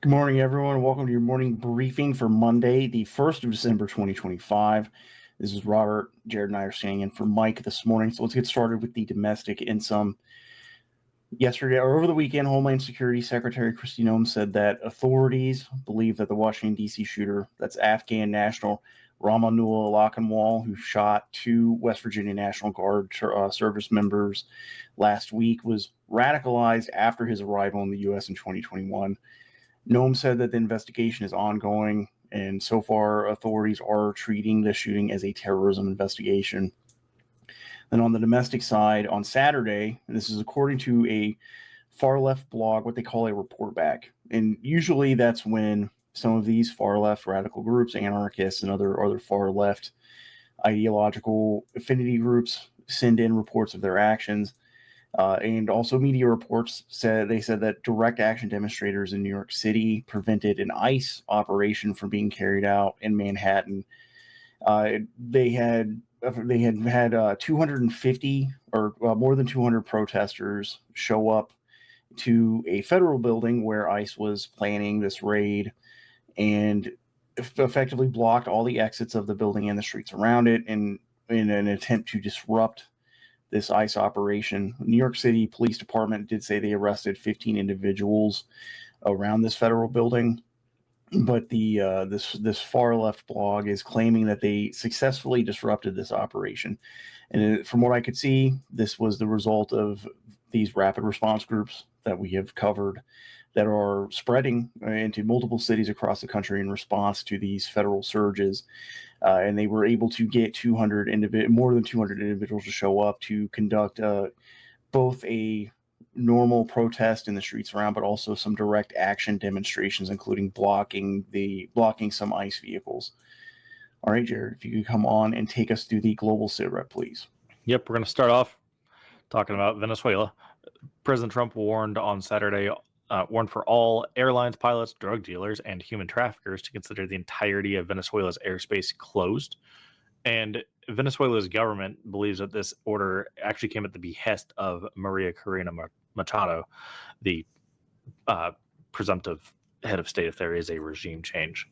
Good morning, everyone. Welcome to your morning briefing for Monday, the 1st of December, 2025. This is Robert. Jared and I are standing in for Mike this morning. So let's get started with the domestic and some. Yesterday or over the weekend, Homeland Security Secretary Kristi Noem said that authorities believe that the Washington, D.C. shooter, that's Afghan national Ramanul Lakanwal, who shot two West Virginia National Guard service members last week, was radicalized after his arrival in the U.S. in 2021. Noem said that the investigation is ongoing, and so far authorities are treating the shooting as a terrorism investigation. Then on the domestic side, on Saturday, and this is according to a far left blog, what they call a report back. And usually that's when some of these far left radical groups, anarchists, and other far left ideological affinity groups send in reports of their actions. And also media reports said that direct action demonstrators in New York City prevented an ICE operation from being carried out in Manhattan. They had 250 or more than 200 protesters show up to a federal building where ICE was planning this raid and effectively blocked all the exits of the building and the streets around it in an attempt to disrupt this ICE operation. New York City Police Department did say they arrested 15 individuals around this federal building, but this far left blog is claiming that they successfully disrupted this operation. And from what I could see, this was the result of these rapid response groups that we have covered that are spreading into multiple cities across the country in response to these federal surges. And they were able to get more than 200 individuals to show up to conduct both a normal protest in the streets around, but also some direct action demonstrations, including blocking some ICE vehicles. All right, Jared, if you could come on and take us through the global sit rep, please. Yep, we're going to start off talking about Venezuela. President Trump warned on Saturday, warned for all airlines, pilots, drug dealers, and human traffickers to consider the entirety of Venezuela's airspace closed. And Venezuela's government believes that this order actually came at the behest of Maria Corina Machado, the presumptive head of state if there is a regime change.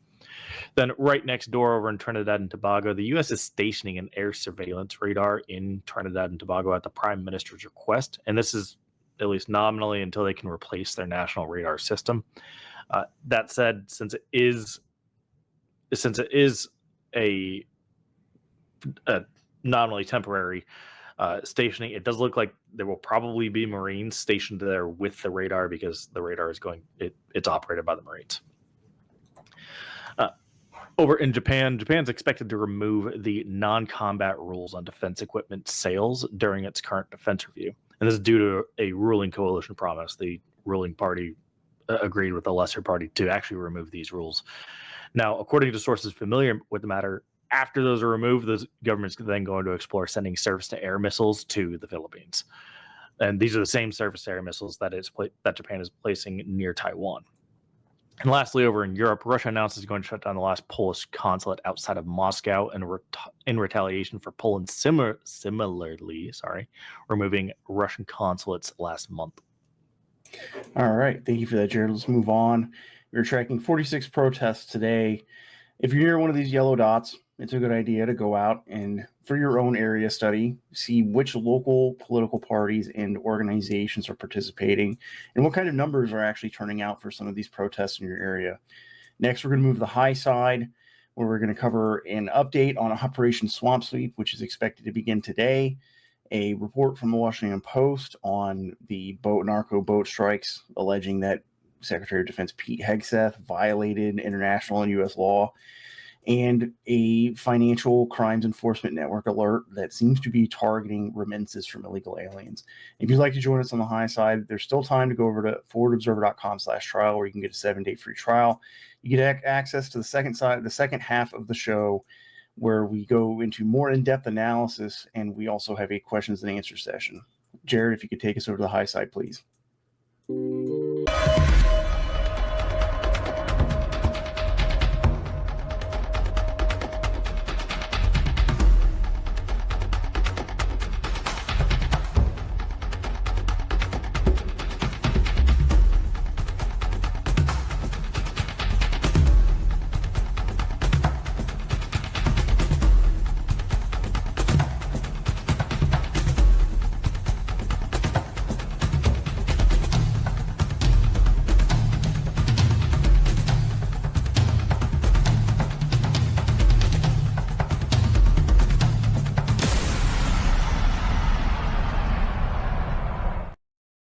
Then right next door over in Trinidad and Tobago, the U.S. is stationing an air surveillance radar in Trinidad and Tobago at the Prime Minister's request. And this is at least nominally until they can replace their national radar system. That said, since it is a nominally temporary stationing, it does look like there will probably be Marines stationed there with the radar because the radar is it's operated by the Marines. Over in Japan, Japan's expected to remove the non-combat rules on defense equipment sales during its current defense review. And this is due to a ruling coalition promise. The ruling party agreed with the lesser party to actually remove these rules. Now, according to sources familiar with the matter, after those are removed, the government's then going to explore sending surface-to-air missiles to the Philippines. And these are the same surface-to-air missiles that Japan is placing near Taiwan. And lastly, over in Europe, Russia announced it's going to shut down the last Polish consulate outside of Moscow in retaliation for Poland similarly removing Russian consulates last month. All right. Thank you for that, Jared. Let's move on. We're tracking 46 protests today. If you're near one of these yellow dots, it's a good idea to go out and, for your own area study, see which local political parties and organizations are participating and what kind of numbers are actually turning out for some of these protests in your area. Next, we're going to move to the high side, where we're going to cover an update on Operation Swamp Sweep, which is expected to begin today, a report from the Washington Post on the narco boat strikes, alleging that Secretary of Defense Pete Hegseth violated international and U.S. law, and a financial crimes enforcement network alert that seems to be targeting remittances from illegal aliens. If you'd like to join us on the high side, there's still time to go over to forwardobserver.com/trial, where you can get a 7-day free trial. You get access to the second half of the show, where we go into more in-depth analysis, and we also have a questions and answers session. Jared, if you could take us over to the high side, please.